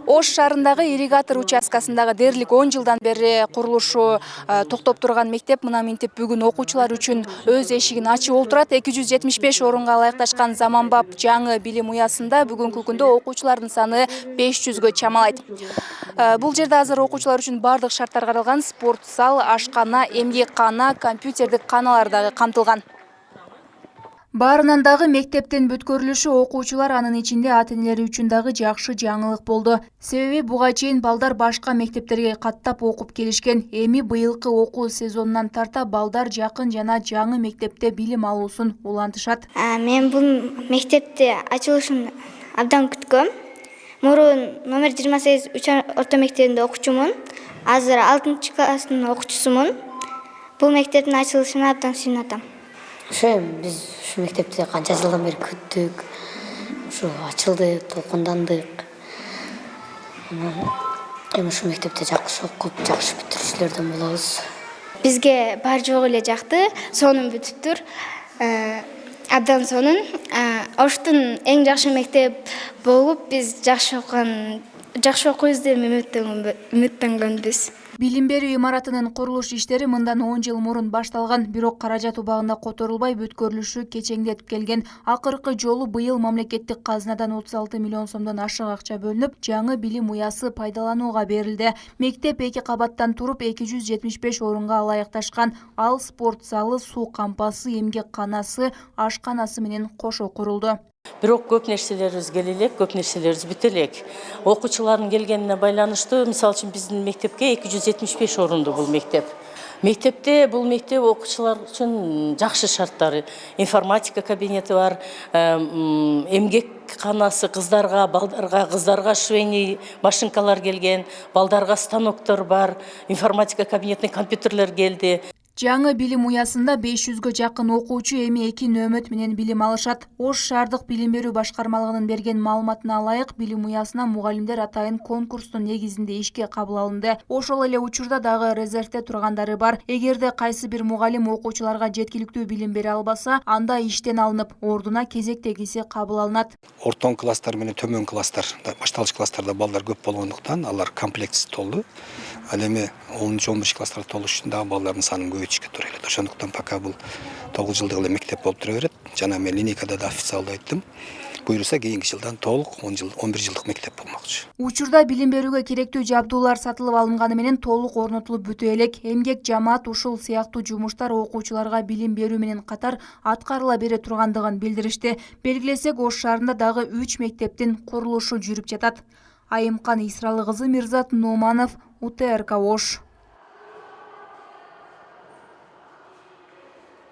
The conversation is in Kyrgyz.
Ош шаарындагы ирригатор участкасындагы дээрлик 10 жылдан бери курулушу токтоп турган мектеп мына минтип бүгүн окуучулар үчүн өз эшигин ачып олтурат. 275 орунга ылайыкташкан заманбап жаңы билим уясында бүгүнкү күндө окуучулардын саны 500гө чамалайт. Бул жерде азыр окуучулар үчүн бардык шарттар каралган: спорт зал, ашкана, эмгеккана, компьютердик каналар дагы камтылган. Баарынан дагы мектептин бүткөрүлүшү окуучулар, анын ичинде ата-энелери үчүн дагы жакшы жаңылык болду. Себеби буга чейин балдар башка мектептерге каттап окуп келишкен. Эми быйылкы окуу сезонунан тарта балдар жакын жана жаңы мектепте билим алуусун улантышат. Мен бул мектепти ачылышын абдан күткөм. Мурун номер 28 3 орто мектебинде окучумун. Азыр 6 класстын окуучусумун. Бул мектептин ачылышына абдан сүйүнүп атам. Биз ушу мектепти канча жылдан бери күттүк. Ушу ачылды, толкундандык. Эми ушу мектепте жакшы окуп, жакшы бүтүрүүчүлөрдөн болобуз. Бизге бар жок эле жакты, сонун бүтүптүр. Абдан сонун. Оштун эң жакшы мектеп болуп, биз жакшы окуйбуз деп үмүттөнгөнбүз. Билим берүү имаратынын курулуш иштери мындан 10 жыл мурун башталган, бирок каражат убагында которулбай бүткөрүлүшү кечеңдетип келген. Акыркы жолу быйыл мамлекеттик казынадан 36 миллион сомдон ашык акча бөлүнүп, жаңы билим уясы пайдаланууга берилди. Мектеп 2 кабаттан туруп 275 орунга ылайыкташкан. Ал спорт залы, суу кампасы, эмгекканасы, ашканасы менен кошо курулду. Бирок көп нерселерибиз келе элек, көп нерселерибиз бүтө элек. Окуучулардын келгенине байланыштуу, мисалы үчүн биздин мектепке 275 орунду бул мектеп. Мектепте бул мектеп окуучулар үчүн жакшы шарттары. Информатика кабинети бар, эмгекканасы кыздарга, балдарга, кыздарга швейный машинкалар келген, балдарга станоктор бар, информатика кабинетине компьютерлер келди. Жаңы билим уясында 500гө жакын окуучу эми 2 нөөмөт менен билим алышат. Ош шаардык билим берүү башкармалыгынын берген маалыматына ылайык, билим уясына мугалимдер атайын конкурстун негизинде ишке кабыл алынды. Ошол эле учурда дагы резервде тургандары бар. Эгерде кайсы бир мугалим окуучуларга жеткиликтүү билим бере албаса, анда иштен алынып, ордуна кезектегиси кабыл алынат. Ортон класстар менен төмөн класстар, башталгыч класстарда балдар көп болгондуктан алар комплектсиз толду. Ал эми 10-11 класстарда толуш үчүн дагы балдардын санын көбөйтүшкө туура келет. Ошондуктан пока бул 9 жылдык эле мектеп болуп тура берет. Жана мен линейкада да официалдуу айттым. Буюрса кийинки жылдан толук 11 жылдык мектеп болмокчу. Учурда билим берүүгө керектүү жабдуулар сатылып алынганы менен толук орнотулуп бүтө элек. Эмгек, жамаат ушул сыяктуу жумуштар окуучуларга билим берүү менен катар аткарыла бере тургандыгын билдиришти. Белгилесек, Ош шаарында дагы 3 мектептин курулушу жүрүп жатат. Айымкан Исралы кызы, Мирзат Нуманов, УТРК Ош.